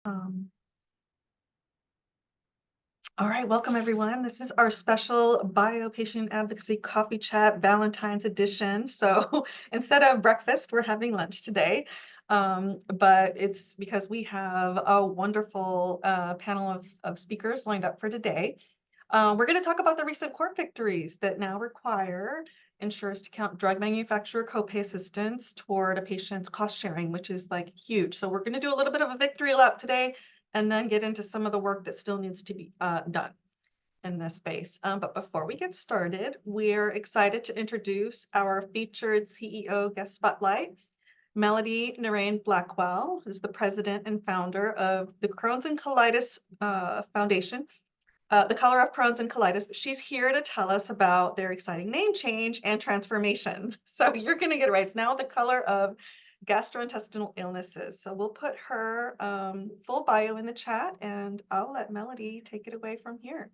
Um, all right, welcome everyone. This is our special Bio Patient Advocacy Coffee Chat Valentine's edition. So instead of breakfast, we're having lunch today. But it's because we have a wonderful panel of speakers lined up for today. We're going to talk about the recent court victories that now require insurers to count drug manufacturer copay assistance toward a patient's cost sharing, which is like huge. So we're going to do a little bit of a victory lap today and then get into some of the work that still needs to be done in this space. But before we get started, we're excited to introduce our featured CEO guest spotlight. Melody Narain Blackwell is the president and founder of the Crohn's and Colitis Foundation, the color of Crohn's and colitis. She's here to tell us about their exciting name change and transformation. So you're going to get it right. It's now the color of gastrointestinal illnesses. So we'll put her full bio in the chat, and I'll let Melody take it away from here.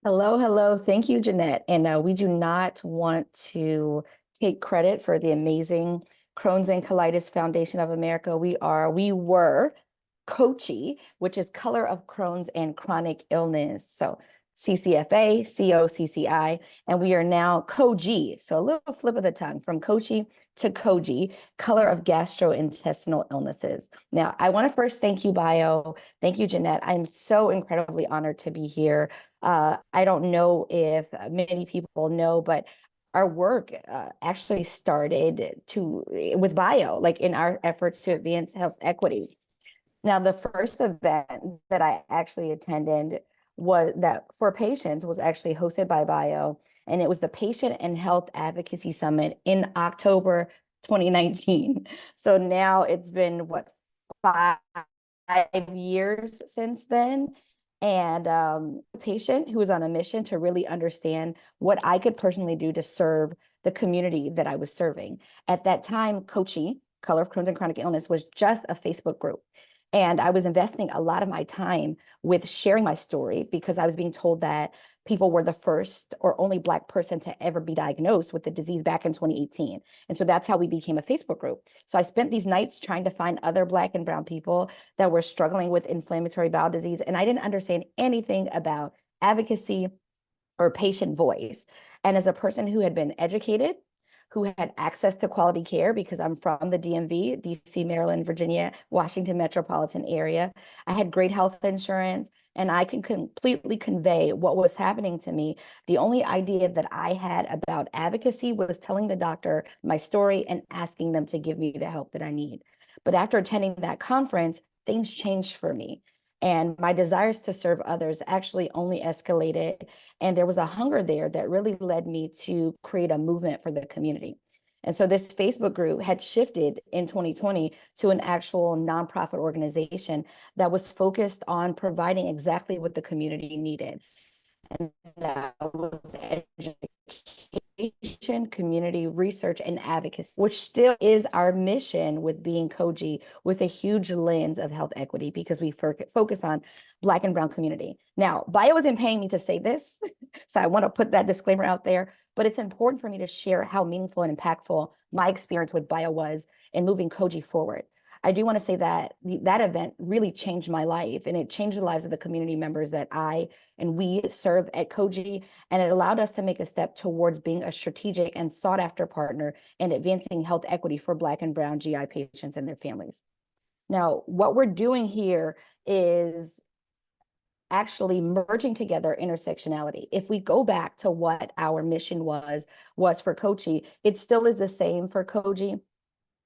Hello, hello. Thank you, Jeanette. And we do not want to take credit for the amazing Crohn's and Colitis Foundation of America. We were COCHI, which is Color of Crohn's and Chronic Illness. So CCFA, COCCI, and we are now COGI. So a little flip of the tongue from COCHI to COGI, Color of Gastrointestinal Illnesses. Now, I want to first thank you, Bio. Thank you, Jeanette. I'm so incredibly honored to be here. I don't know if many people know, but our work actually started with Bio, like in our efforts to advance health equity. Now, the first event that I actually attended was that for patients was actually hosted by Bio, and it was the Patient and Health Advocacy Summit in October 2019. So now it's been what, 5 years since then. And a patient who was on a mission to really understand what I could personally do to serve the community that I was serving. At that time, COCHI, Color of Crohn's and Chronic Illness, was just a Facebook group. And I was investing a lot of my time with sharing my story because I was being told that people were the first or only Black person to ever be diagnosed with the disease back in 2018. And so that's how we became a Facebook group. So I spent these nights trying to find other Black and brown people that were struggling with inflammatory bowel disease. And I didn't understand anything about advocacy or patient voice. And as a person who had been educated, who had access to quality care, because I'm from the DMV, DC, Maryland, Virginia, Washington metropolitan area. I had great health insurance, and I can completely convey what was happening to me. The only idea that I had about advocacy was telling the doctor my story and asking them to give me the help that I need. But after attending that conference, things changed for me. And my desires to serve others actually only escalated. And there was a hunger there that really led me to create a movement for the community. And so this Facebook group had shifted in 2020 to an actual nonprofit organization that was focused on providing exactly what the community needed. And that was education, community research, and advocacy, which still is our mission with being COGI, with a huge lens of health equity, because we focus on Black and brown community. Now, Bio isn't paying me to say this, so I want to put that disclaimer out there, but it's important for me to share how meaningful and impactful my experience with Bio was in moving COGI forward. I do want to say that that event really changed my life, and it changed the lives of the community members that I and we serve at COGI, and it allowed us to make a step towards being a strategic and sought after partner in advancing health equity for Black and brown GI patients and their families. Now, what we're doing here is actually merging together intersectionality. If we go back to what our mission was for COGI, it still is the same for COGI.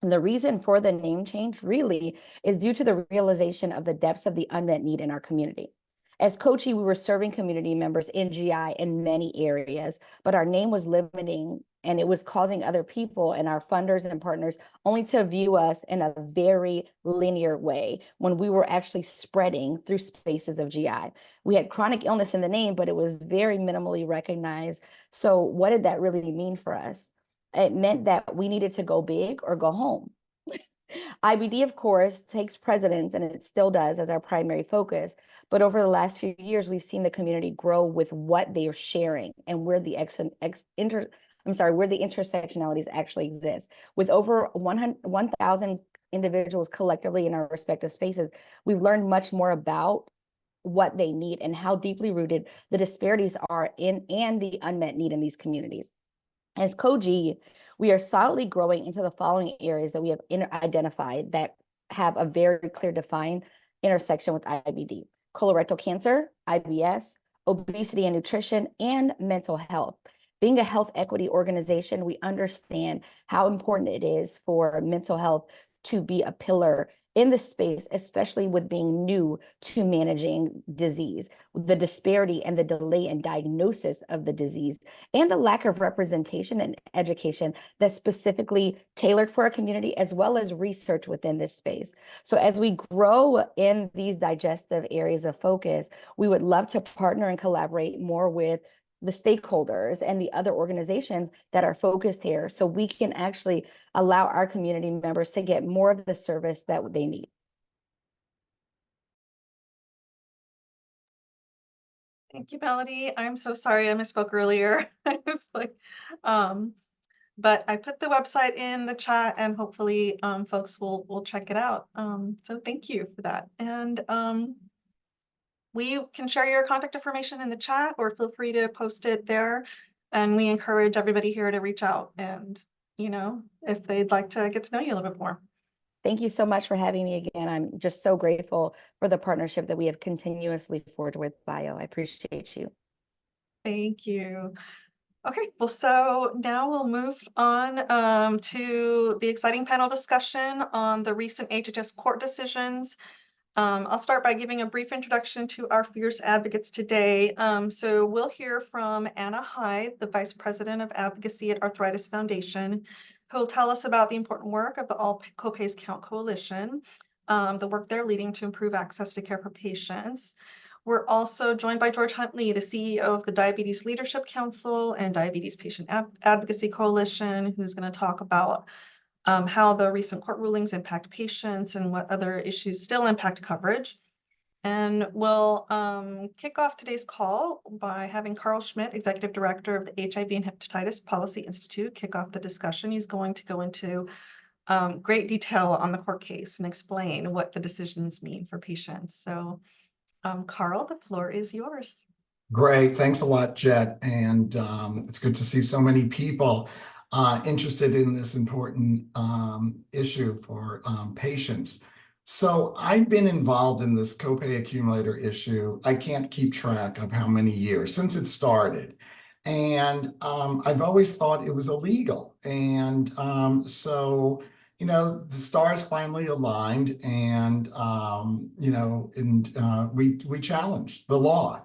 And the reason for the name change really is due to the realization of the depths of the unmet need in our community. As COGI, we were serving community members in GI in many areas, but our name was limiting, and it was causing other people and our funders and partners only to view us in a very linear way when we were actually spreading through spaces of GI. We had chronic illness in the name, but it was very minimally recognized. So what did that really mean for us? It meant that we needed to go big or go home. IBD, of course, takes precedence, and it still does, as our primary focus. But over the last few years, we've seen the community grow with what they are sharing and where the intersectionalities actually exist. With over 1,000 individuals collectively in our respective spaces, we've learned much more about what they need and how deeply rooted the disparities are in and the unmet need in these communities. As COGI, we are solidly growing into the following areas that we have identified that have a very clear defined intersection with IBD: colorectal cancer, IBS, obesity and nutrition, and mental health. Being a health equity organization, we understand how important it is for mental health to be a pillar in the space, especially with being new to managing disease, the disparity and the delay in diagnosis of the disease, and the lack of representation and education that's specifically tailored for a community, as well as research within this space. So as we grow in these digestive areas of focus, we would love to partner and collaborate more with the stakeholders and the other organizations that are focused here, so we can actually allow our community members to get more of the service that they need. Thank you, Melody. I'm so sorry I misspoke earlier. I was like, but I put the website in the chat, and hopefully folks will check it out. So thank you for that. And we can share your contact information in the chat, or feel free to post it there. And we encourage everybody here to reach out and, if they'd like to get to know you a little bit more. Thank you so much for having me again. I'm just so grateful for the partnership that we have continuously forged with BIO. I appreciate you. Thank you. Okay, well, so now we'll move on to the exciting panel discussion on the recent HHS court decisions. I'll start by giving a brief introduction to our fierce advocates today. So we'll hear from Anna Hyde, the Vice President of Advocacy at Arthritis Foundation, who will tell us about the important work of the All Copays Count Coalition, the work they're leading to improve access to care for patients. We're also joined by George Huntley, the CEO of the Diabetes Leadership Council and Diabetes Patient Advocacy Coalition, who's going to talk about how the recent court rulings impact patients and what other issues still impact coverage. And we'll kick off today's call by having Carl Schmidt, Executive Director of the HIV and Hepatitis Policy Institute, kick off the discussion. He's going to go into great detail on the court case and explain what the decisions mean for patients. So Carl, the floor is yours. Great. Thanks a lot, Jet. And it's good to see so many people interested in this important issue for patients. So I've been involved in this copay accumulator issue. I can't keep track of how many years since it started. And I've always thought it was illegal. And so the stars finally aligned, and we challenged the law.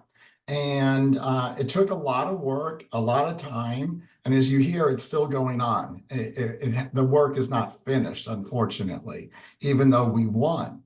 And it took a lot of work, a lot of time. And as you hear, it's still going on. The work is not finished, unfortunately, even though we won.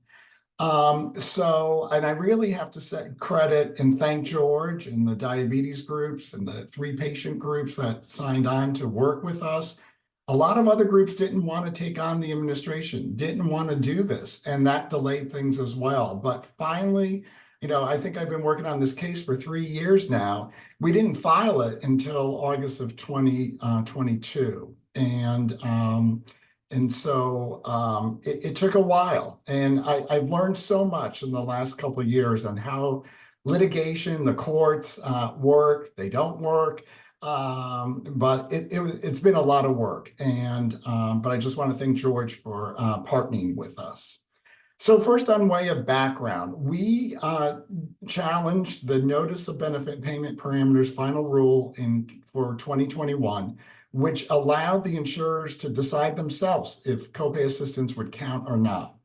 And I really have to set credit and thank George and the diabetes groups and the 3 patient groups that signed on to work with us. A lot of other groups didn't want to take on the administration, didn't want to do this, and that delayed things as well. But finally, I think I've been working on this case for 3 years now. We didn't file it until August of 2022. And so it took a while. And I've learned so much in the last couple of years on how litigation, the courts work, they don't work. But it's been a lot of work. But I just want to thank George for partnering with us. So first, on way of background, we challenged the Notice of Benefit Payment Parameters final rule for 2021, which allowed the insurers to decide themselves if copay assistance would count or not.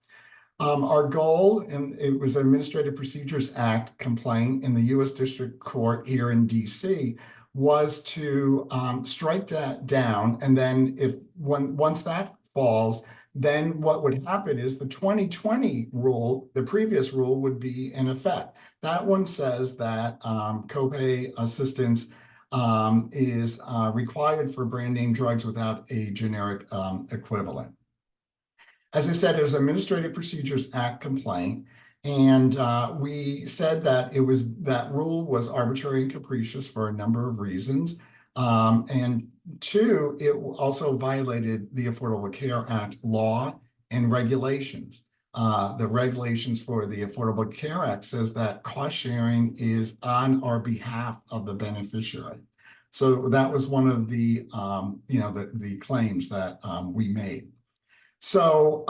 Our goal, and it was an Administrative Procedures Act complaint in the U.S. District Court here in D.C., was to strike that down. And then once that falls, then what would happen is the 2020 rule, the previous rule, would be in effect. That one says that copay assistance is required for brand name drugs without a generic equivalent. As I said, it was an Administrative Procedures Act complaint, and we said that that rule was arbitrary and capricious for a number of reasons. And 2, it also violated the Affordable Care Act law in regulations. The regulations for the Affordable Care Act says that cost sharing is on our behalf of the beneficiary. So that was one of the, the claims that we made. So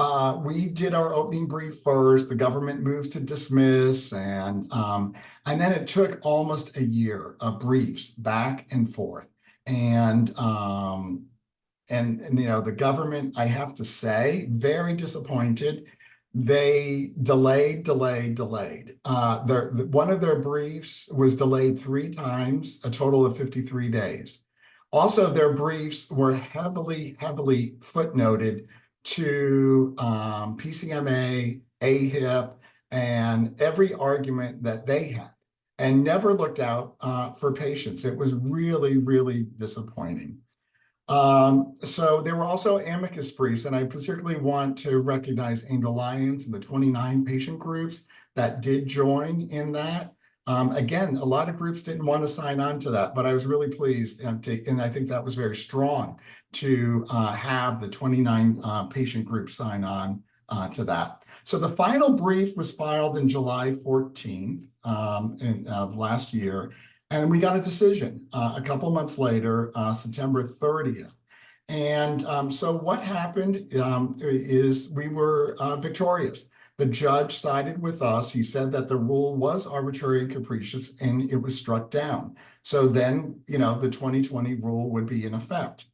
we did our opening brief first. The government moved to dismiss, and then it took almost a year of briefs back and forth. And the government, I have to say, very disappointed. They delayed. One of their briefs was delayed 3 times, a total of 53 days. Also, their briefs were heavily footnoted to PCMA, AHIP, and every argument that they had, and never looked out for patients. It was really disappointing. So there were also amicus briefs, and I particularly want to recognize Angel Alliance and the 29 patient groups that did join in that. Again, a lot of groups didn't want to sign on to that, but I was really pleased, and I think that was very strong to have the 29 patient groups sign on to that. So the final brief was filed in July 14th of last year, and we got a decision a couple months later, September 30th. And so what happened is we were victorious. The judge sided with us. He said that the rule was arbitrary and capricious, and it was struck down. So then, the 2020 rule would be in effect.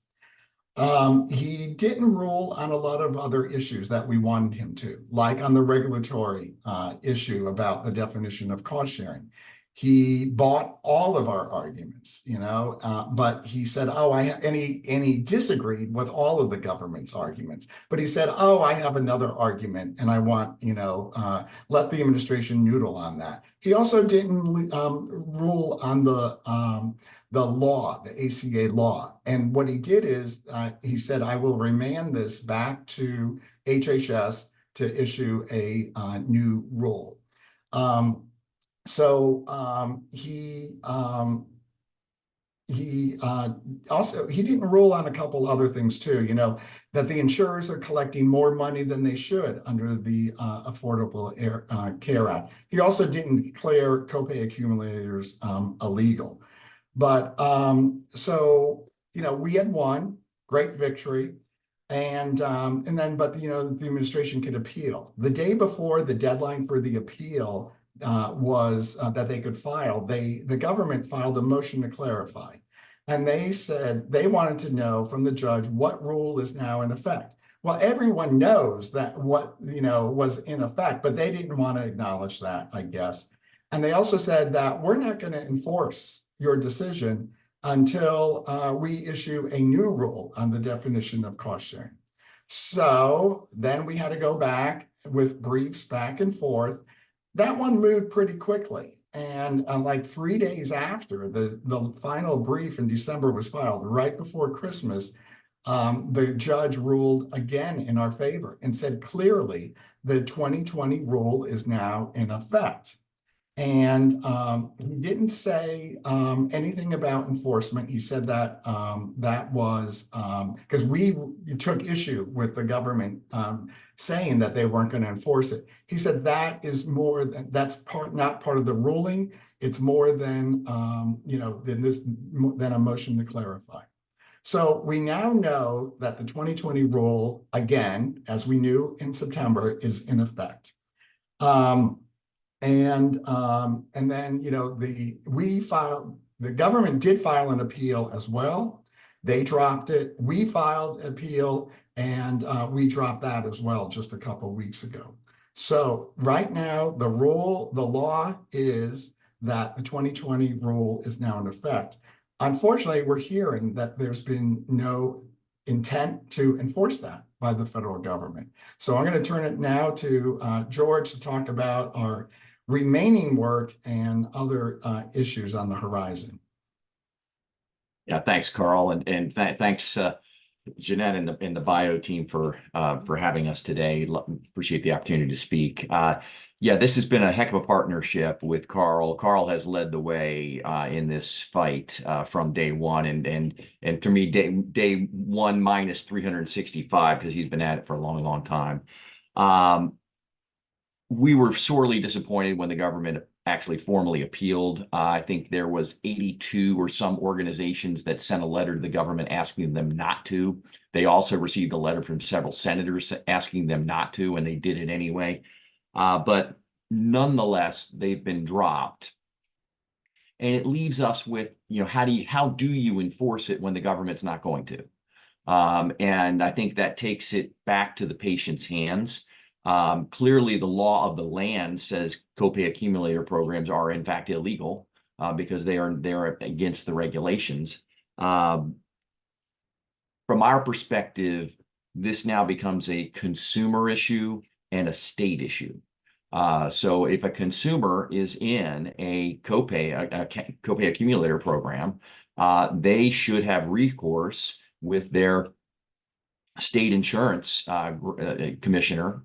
He didn't rule on a lot of other issues that we wanted him to, like on the regulatory issue about the definition of cost sharing. He bought all of our arguments, but he said, and he disagreed with all of the government's arguments, but he said, I have another argument, and I want, let the administration noodle on that. He also didn't rule on the law, the ACA law. And what he did is he said, I will remand this back to HHS to issue a new rule. He didn't rule on a couple other things too, that the insurers are collecting more money than they should under the Affordable Care Act. He also didn't declare copay accumulators illegal. But we had won, great victory. But the administration could appeal. The day before the deadline for the appeal was that they could file, the government filed a motion to clarify. And they said they wanted to know from the judge what rule is now in effect. Well, everyone knows that what was in effect, but they didn't want to acknowledge that, I guess. And they also said that we're not going to enforce your decision until we issue a new rule on the definition of cost sharing. So then we had to go back with briefs back and forth. That one moved pretty quickly. And like 3 days after the final brief in December was filed, right before Christmas, the judge ruled again in our favor and said clearly the 2020 rule is now in effect. And he didn't say anything about enforcement. He said that that was because we took issue with the government saying that they weren't going to enforce it. He said that is that's not part of the ruling. It's more than than a motion to clarify. So we now know that the 2020 rule, again, as we knew in September, is in effect. And then, the government did file an appeal as well. They dropped it. We filed an appeal, and we dropped that as well just a couple of weeks ago. So right now, the law is that the 2020 rule is now in effect. Unfortunately, we're hearing that there's been no intent to enforce that by the federal government. So I'm going to turn it now to George to talk about our remaining work and other issues on the horizon. Yeah, thanks, Carl, and thanks, Jeanette and the bio team for having us today. Appreciate the opportunity to speak. Yeah, this has been a heck of a partnership with Carl. Carl has led the way in this fight from day one, and to me, day one minus 365 because he's been at it for a long, long time. Um, we were sorely disappointed when the government actually formally appealed. I think there was 82 or some organizations that sent a letter to the government asking them not to. They also received a letter from several senators asking them not to, and they did it anyway. But nonetheless, they've been dropped. And it leaves us with, how do you enforce it when the government's not going to? And I think that takes it back to the patient's hands. Clearly, the law of the land says copay accumulator programs are in fact illegal because they're against the regulations. From our perspective, this now becomes a consumer issue and a state issue. So if a consumer is in a copay accumulator program, they should have recourse with their state insurance commissioner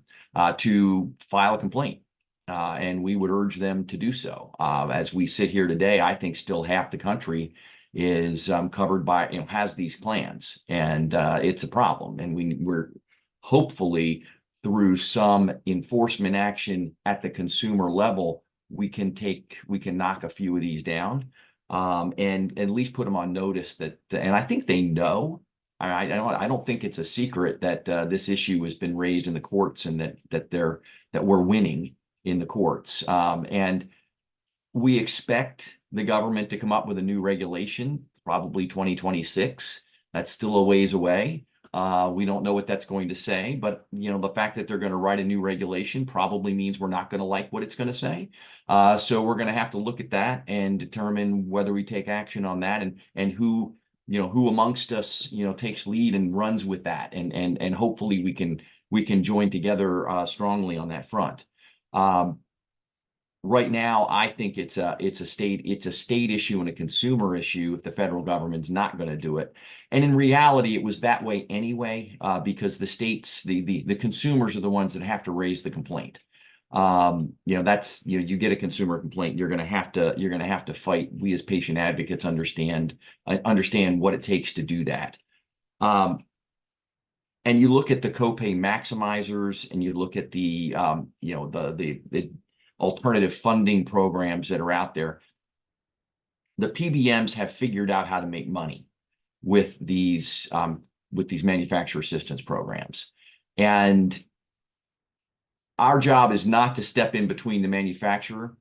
to file a complaint. And we would urge them to do so. As we sit here today, I think still half the country is covered by, has these plans, and it's a problem. And we're hopefully through some enforcement action at the consumer level, we can knock a few of these down, and at least put them on notice that, and I think they know. I don't think it's a secret that this issue has been raised in the courts and that we're winning in the courts. And we expect the government to come up with a new regulation, probably 2026. That's still a ways away. We don't know what that's going to say, but the fact that they're going to write a new regulation probably means we're not going to like what it's going to say. So we're going to have to look at that and determine whether we take action on that, and who amongst us takes lead and runs with that, and hopefully we can join together strongly on that front. Right now, I think it's a state issue and a consumer issue if the federal government's not going to do it. And in reality, it was that way anyway, because the states, the consumers are the ones that have to raise the complaint. That's, you get a consumer complaint, you're going to have to fight. We as patient advocates understand what it takes to do that. And you look at the copay maximizers, and you look at the alternative funding programs that are out there. The PBMs have figured out how to make money with these manufacturer assistance programs, and our job is not to step in between the manufacturer.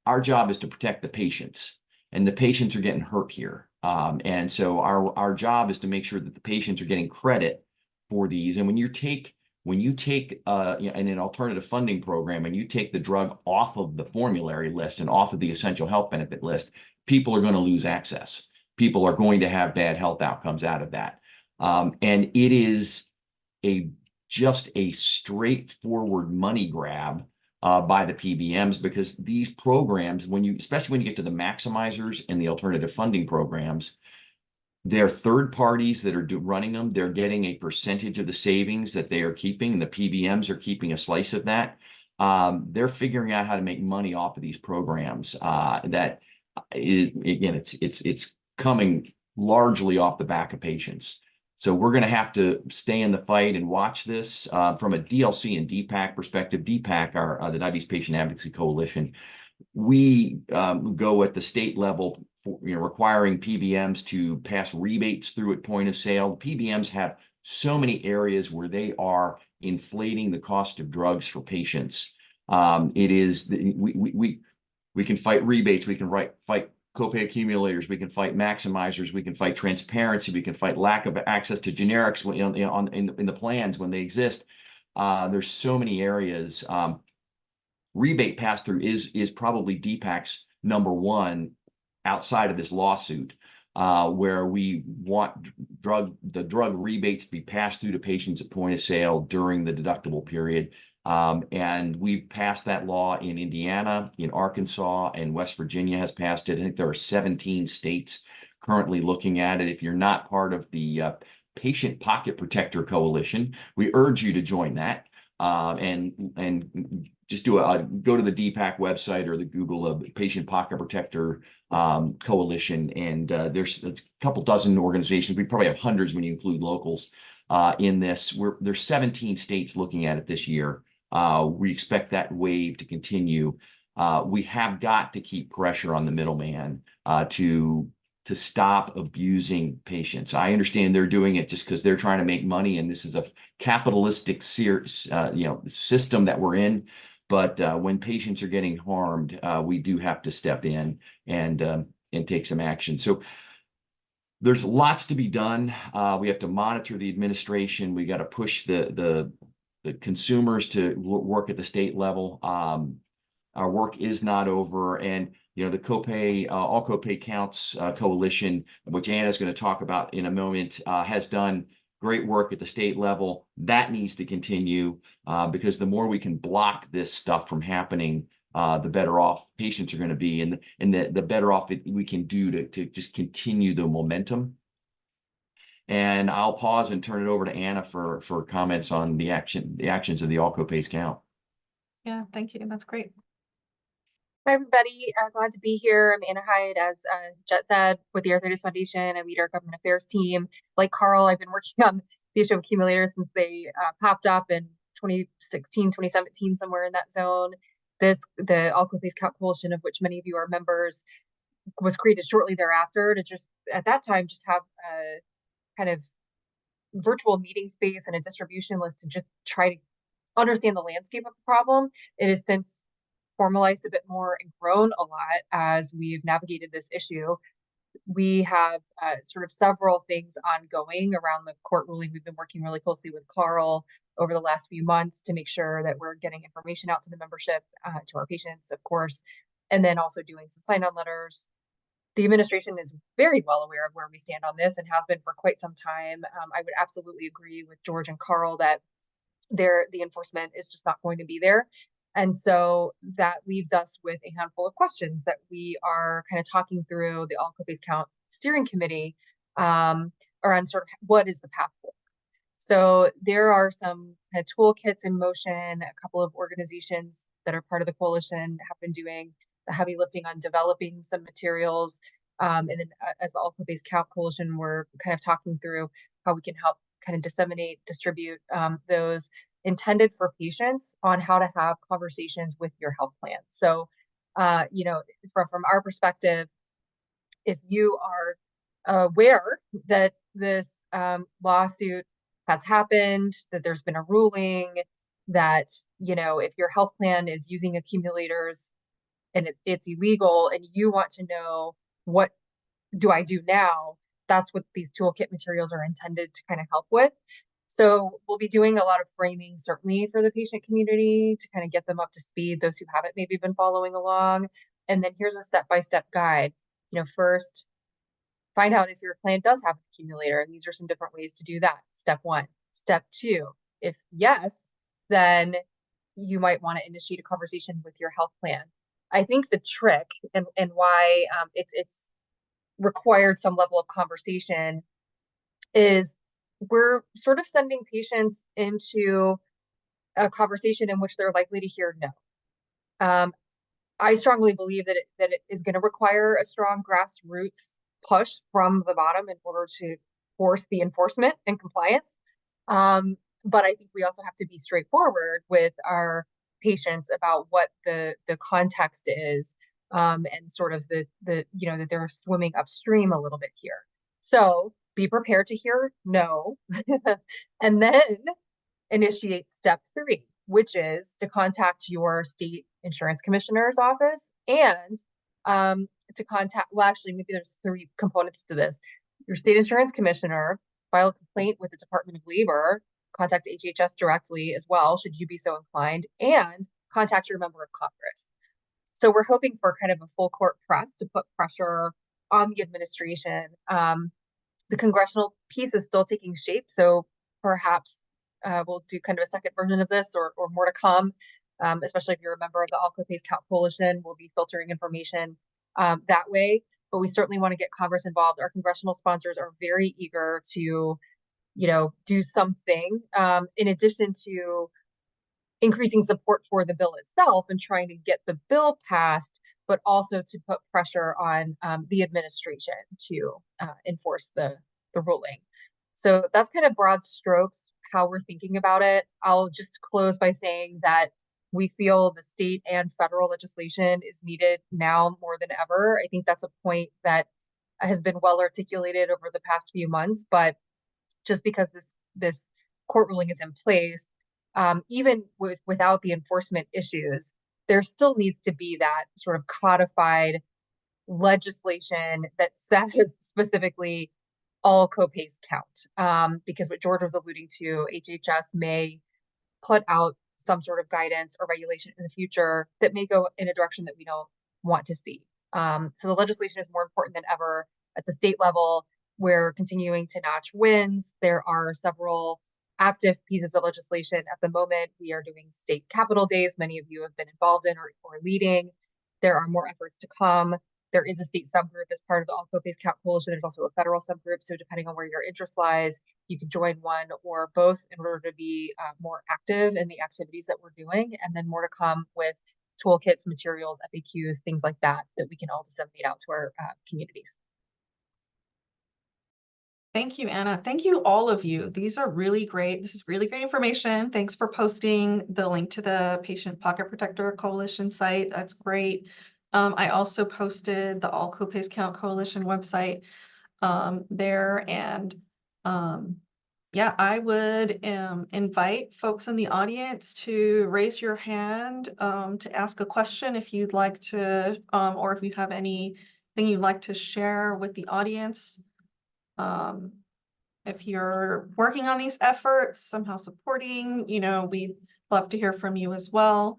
Our job is to protect the patients, and the patients are getting hurt here. And so our job is to make sure that the patients are getting credit for these. And when you take in an alternative funding program and you take the drug off of the formulary list and off of the essential health benefit list, people are going to lose access. People are going to have bad health outcomes out of that. And it is just a straightforward money grab by the PBMs, because these programs, especially when you get to the maximizers and the alternative funding programs, they're third parties that are running them. They're getting a percentage of the savings that they are keeping, and the PBMs are keeping a slice of that. They're figuring out how to make money off of these programs. That is, again, it's coming largely off the back of patients. So we're going to have to stay in the fight and watch this from a DLC and DPAC perspective. DPAC, the Diabetes Patient Advocacy Coalition, we go at the state level for, requiring PBMs to pass rebates through at point of sale. PBMs have so many areas where they are inflating the cost of drugs for patients. We can fight rebates. We can fight copay accumulators. We can fight maximizers. We can fight transparency. We can fight lack of access to generics in the plans when they exist. There's so many areas. Rebate pass-through is probably DPAC's number one outside of this lawsuit, where we want the drug rebates to be passed through to patients at point of sale during the deductible period. And we've passed that law in Indiana, in Arkansas, and West Virginia has passed it. I think there are 17 states currently looking at it. If you're not part of the Patient Pocket Protector Coalition, we urge you to join that. And just go to the DPAC website or the Google Patient Pocket Protector Coalition, and there's a couple dozen organizations. We probably have hundreds when you include locals in this. There's 17 states looking at it this year. We expect that wave to continue. We have got to keep pressure on the middleman to stop abusing patients. I understand they're doing it just because they're trying to make money, and this is a capitalistic system that we're in. But when patients are getting harmed, we do have to step in and take some action. So there's lots to be done. We have to monitor the administration. We got to push the consumers to work at the state level. Our work is not over, and the Copay, All Copay Counts Coalition, which Anna's going to talk about in a moment, has done great work at the state level. That needs to continue because the more we can block this stuff from happening, the better off patients are going to be, and the better off that we can do to just continue the momentum. And I'll pause and turn it over to Anna for comments on the actions of the All Copays Count. Yeah, thank you. That's great. Hi, everybody. Glad to be here. I'm Anna Hyde, as Jet said, with the Arthritis Foundation. I lead our government affairs team. Like Carl, I've been working on the issue of accumulators since they popped up in 2016, 2017, somewhere in that zone. The All Copays Count Coalition, of which many of you are members, was created shortly thereafter to just, at that time, just have a kind of virtual meeting space and a distribution list to just try to understand the landscape of the problem. It has since formalized a bit more and grown a lot as we've navigated this issue. We have sort of several things ongoing around the court ruling. We've been working really closely with Carl over the last few months to make sure that we're getting information out to the membership, to our patients, of course, and then also doing some sign-on letters. The administration is very well aware of where we stand on this and has been for quite some time. I would absolutely agree with George and Carl that the enforcement is just not going to be there. And so that leaves us with a handful of questions that we are kind of talking through the All Copays Count Steering Committee around sort of what is the path forward. So there are some kind of toolkits in motion. A couple of organizations that are part of the coalition have been doing the heavy lifting on developing some materials. And then as the All Copays Count Coalition, we're kind of talking through how we can help kind of disseminate, distribute those intended for patients on how to have conversations with your health plan. So, from our perspective, if you are aware that this lawsuit has happened, that there's been a ruling, that, if your health plan is using accumulators and it's illegal and you want to know, what do I do now? That's what these toolkit materials are intended to kind of help with. So we'll be doing a lot of framing, certainly for the patient community, to kind of get them up to speed, those who haven't maybe been following along. And then here's a step-by-step guide. First, find out if your plan does have an accumulator, and these are some different ways to do that. Step 1. Step 2, if yes, then you might want to initiate a conversation with your health plan. I think the trick and why it's required some level of conversation is we're sort of sending patients into a conversation in which they're likely to hear no. I strongly believe that it is going to require a strong grassroots push from the bottom in order to force the enforcement and compliance. But I think we also have to be straightforward with our patients about what the context is, and sort of the that they're swimming upstream a little bit here. So be prepared to hear no, and then initiate step 3, which is to contact your state insurance commissioner's office and to contact, well, actually, maybe there's 3 components to this. Your state insurance commissioner, file a complaint with the Department of Labor, contact HHS directly as well, should you be so inclined, and contact your member of Congress. So we're hoping for kind of a full court press to put pressure on the administration. The congressional piece is still taking shape, so perhaps we'll do kind of a second version of this or more to come, especially if you're a member of the All Copays Count Coalition. We'll be filtering information that way, but we certainly want to get Congress involved. Our congressional sponsors are very eager to, do something in addition to increasing support for the bill itself and trying to get the bill passed, but also to put pressure on the administration to enforce the ruling. So that's kind of broad strokes how we're thinking about it. I'll just close by saying that we feel the state and federal legislation is needed now more than ever. I think that's a point that has been well articulated over the past few months, but just because this court ruling is in place, even without the enforcement issues, there still needs to be that sort of codified legislation that says specifically all copays count. Because what George was alluding to, HHS may put out some sort of guidance or regulation in the future that may go in a direction that we don't want to see. So the legislation is more important than ever. At the state level, we're continuing to notch wins. There are several active pieces of legislation at the moment. We are doing state capital days. Many of you have been involved in or leading. There are more efforts to come. There is a state subgroup as part of the All Copays Count Coalition. There's also a federal subgroup. So depending on where your interest lies, you can join one or both in order to be more active in the activities that we're doing. And then more to come with toolkits, materials, FAQs, things like that we can all disseminate out to our communities. Thank you, Anna. Thank you, all of you. These are really great. This is really great information. Thanks for posting the link to the Patient Pocket Protector Coalition site. That's great. I also posted the All Copays Count Coalition website there. And yeah, I would invite folks in the audience to raise your hand to ask a question if you'd like to, or if you have anything you'd like to share with the audience. If you're working on these efforts, somehow supporting, we'd love to hear from you as well.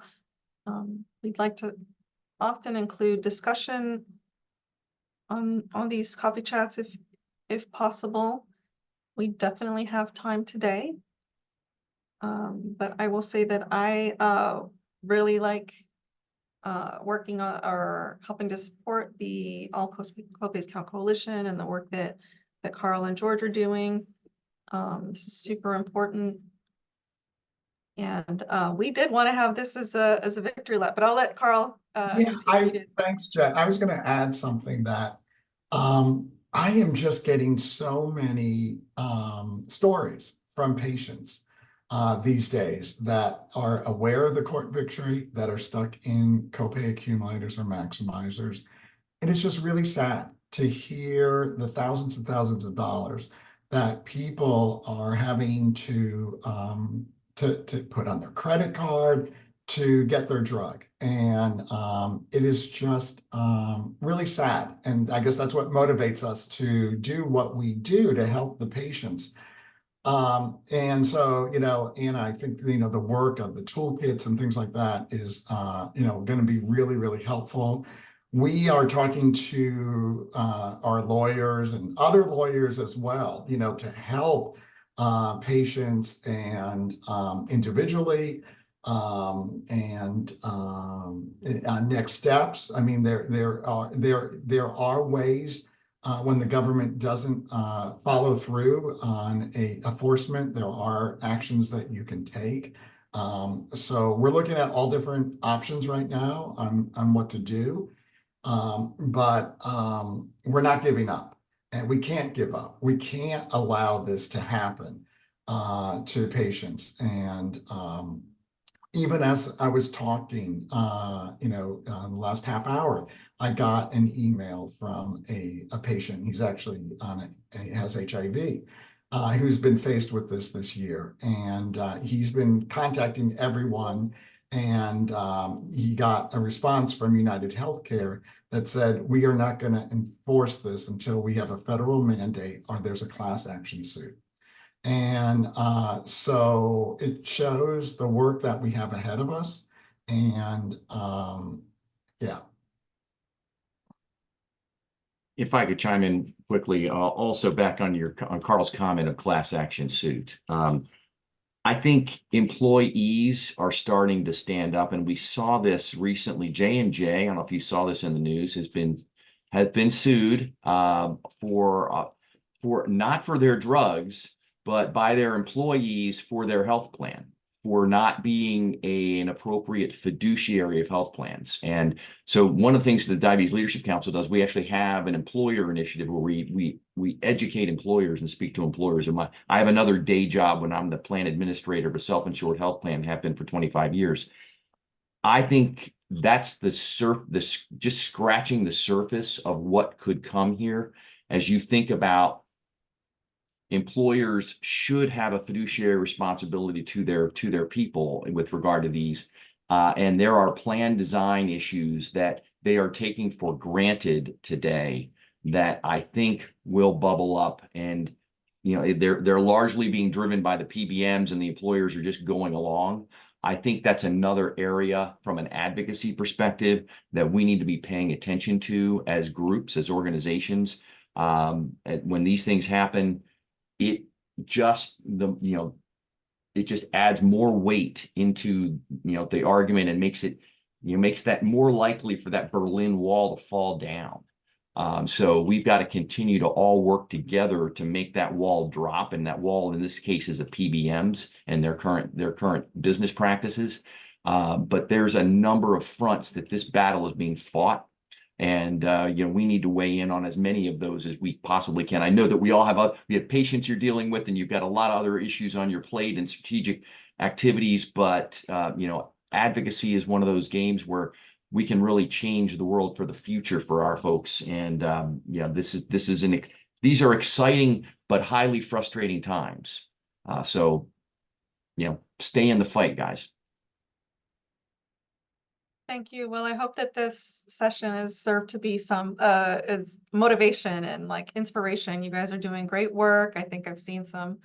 We'd like to often include discussion on these coffee chats if possible. We definitely have time today. But I will say that I really like working on or helping to support the All Copays Count Coalition and the work that Carl and George are doing. This is super important. And we did want to have this as a victory lap, but I'll let Carl continue. Thanks, Jen. I was going to add something that I am just getting so many stories from patients these days that are aware of the court victory, that are stuck in copay accumulators or maximizers. And it's just really sad to hear the thousands and thousands of dollars that people are having to put on their credit card to get their drug. And it is just really sad. And I guess that's what motivates us to do what we do to help the patients. And so, and I think, the work of the toolkits and things like that is, going to be really, really helpful. We are talking to our lawyers and other lawyers as well, to help patients and individually and next steps. I mean, there are ways when the government doesn't follow through on a enforcement. There are actions that you can take. So we're looking at all different options right now on what to do. But we're not giving up, and we can't give up. We can't allow this to happen to patients. And even as I was talking, the last half hour, I got an email from a patient. He's actually he has HIV, who's been faced with this year. And he's been contacting everyone. And he got a response from United Healthcare that said, we are not going to enforce this until we have a federal mandate or there's a class action suit. And so it shows the work that we have ahead of us. And yeah. If I could chime in quickly, also back on Carl's comment of class action suit. I think employees are starting to stand up, and we saw this recently. J&J, I don't know if you saw this in the news, has been sued for not for their drugs, but by their employees for their health plan. for not being an appropriate fiduciary of health plans. And so one of the things the Diabetes Leadership Council does, we actually have an employer initiative where we educate employers and speak to employers. And I have another day job when I'm the plan administrator of a self-insured health plan, have been for 25 years. I think that's just scratching the surface of what could come here as you think about employers should have a fiduciary responsibility to their people with regard to these. And there are plan design issues that they are taking for granted today that I think will bubble up. And they're largely being driven by the PBMs, and the employers are just going along. I think that's another area from an advocacy perspective that we need to be paying attention to as groups, as organizations. When these things happen, it just adds more weight into the argument and makes that more likely for that Berlin Wall to fall down. So we've got to continue to all work together to make that wall drop, and that wall in this case is the PBMs and their current business practices. But there's a number of fronts that this battle is being fought. And we need to weigh in on as many of those as we possibly can. I know that we have patients you're dealing with, and you've got a lot of other issues on your plate and strategic activities. But advocacy is one of those games where we can really change the world for the future for our folks. And these are exciting but highly frustrating times. So stay in the fight, guys. Thank you. Well, I hope that this session has served to be some is motivation and like inspiration. You guys are doing great work. I think I've seen some,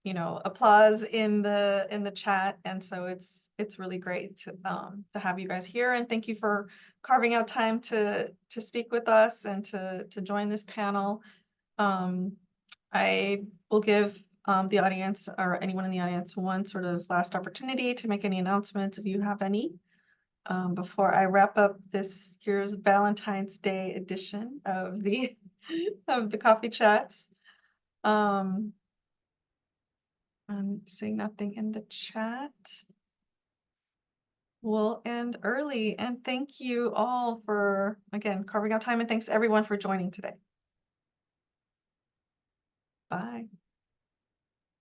applause in the chat, and so it's really great to have you guys here. And thank you for carving out time to speak with us and to join this panel. I will give the audience or anyone in the audience one sort of last opportunity to make any announcements if you have any. Before I wrap up this year's Valentine's Day edition of the coffee chats. I'm seeing nothing in the chat. We'll end early, and thank you all for, again, carving out time, and thanks everyone for joining today. Bye.